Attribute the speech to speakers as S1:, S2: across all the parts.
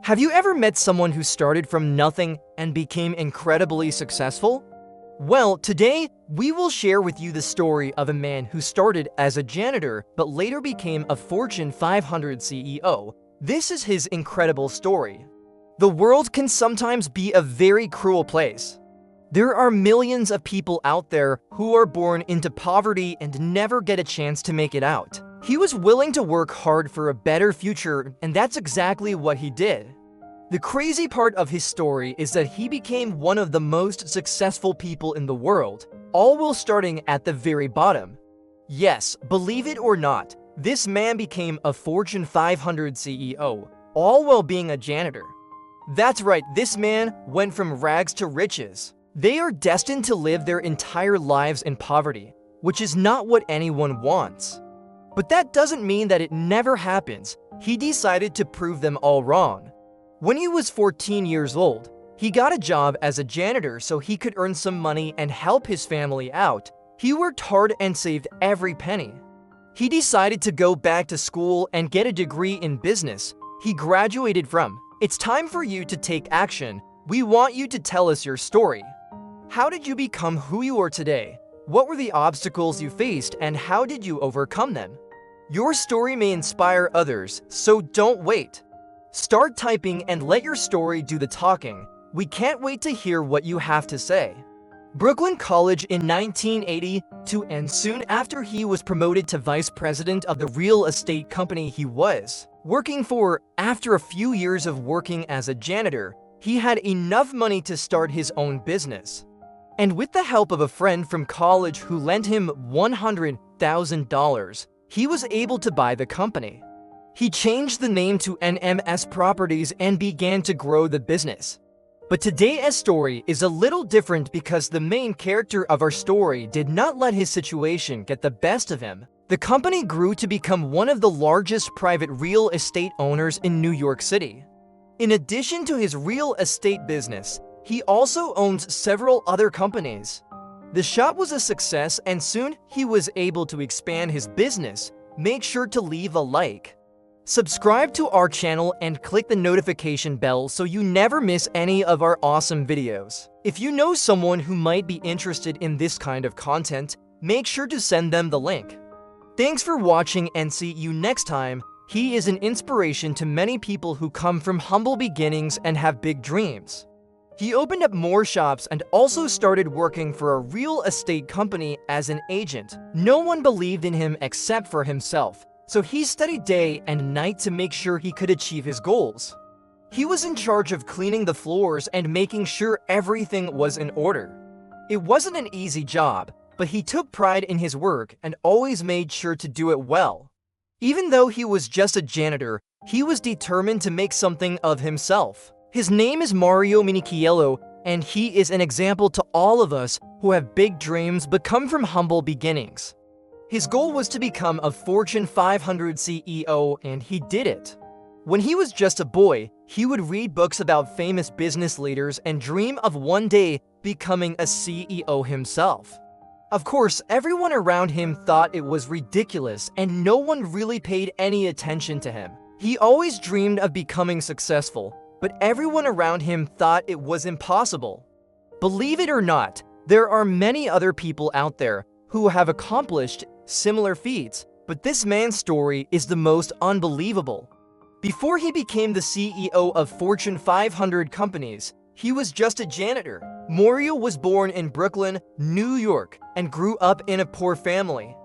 S1: Have you ever met someone who started from nothing and became incredibly successful? Well, today we will share with you the story of a man who started as a janitor but later became a Fortune 500 CEO. This is his incredible story. The world can sometimes be a very cruel place. There are millions of people out there who are born into poverty and never get a chance to make it out. He was willing to work hard for a better future, and that's exactly what he did. The crazy part of his story is that he became one of the most successful people in the world, all while starting at the very bottom. Yes, believe it or not, this man became a Fortune 500 CEO, all while being a janitor. That's right, this man went from rags to riches. They are destined to live their entire lives in poverty, which is not what anyone wants. But that doesn't mean that it never happens. He decided to prove them all wrong. When he was 14 years old, he got a job as a janitor so he could earn some money and help his family out. He worked hard and saved every penny. He decided to go back to school and get a degree in business. He graduated from. It's time for you to take action. We want you to tell us your story. How did you become who you are today? What were the obstacles you faced and how did you overcome them? Your story may inspire others, so don't wait. Start typing and let your story do the talking. We can't wait to hear what you have to say. Brooklyn College in 1982, and soon after he was promoted to vice president of the real estate company he was working for. After a few years of working as a janitor, he had enough money to start his own business. And with the help of a friend from college who lent him $100,000, he was able to buy the company. He changed the name to NMS Properties and began to grow the business. But today's story is a little different because the main character of our story did not let his situation get the best of him. The company grew to become one of the largest private real estate owners in New York City. In addition to his real estate business, he also owns several other companies. The shop was a success and soon he was able to expand his business. Make sure to leave a like. Subscribe to our channel and click the notification bell so you never miss any of our awesome videos. If you know someone who might be interested in this kind of content, make sure to send them the link. Thanks for watching and see you next time. He is an inspiration to many people who come from humble beginnings and have big dreams. He opened up more shops and also started working for a real estate company as an agent. No one believed in him except for himself, so he studied day and night to make sure he could achieve his goals. He was in charge of cleaning the floors and making sure everything was in order. It wasn't an easy job, but he took pride in his work and always made sure to do it well. Even though he was just a janitor, he was determined to make something of himself. His name is Mario Minichiello, and he is an example to all of us who have big dreams but come from humble beginnings. His goal was to become a Fortune 500 CEO, and he did it. When he was just a boy, he would read books about famous business leaders and dream of one day becoming a CEO himself. Of course, everyone around him thought it was ridiculous, and no one really paid any attention to him. He always dreamed of becoming successful, but everyone around him thought it was impossible. Believe it or not, there are many other people out there who have accomplished similar feats, but this man's story is the most unbelievable. Before he became the CEO of Fortune 500 companies, he was just a janitor. Mario was born in Brooklyn, New York, and grew up in a poor family.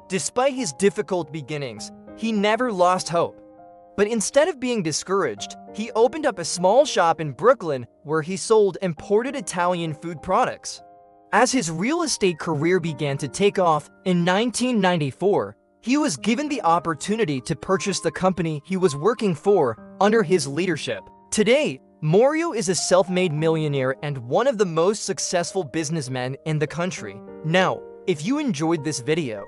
S1: Despite his difficult beginnings, he never lost hope. But instead of being discouraged, he opened up a small shop in Brooklyn where he sold imported Italian food products. As his real estate career began to take off in 1994, he was given the opportunity to purchase the company he was working for under his leadership. Today, Mario is a self-made millionaire and one of the most successful businessmen in the country. Now, if you enjoyed this video,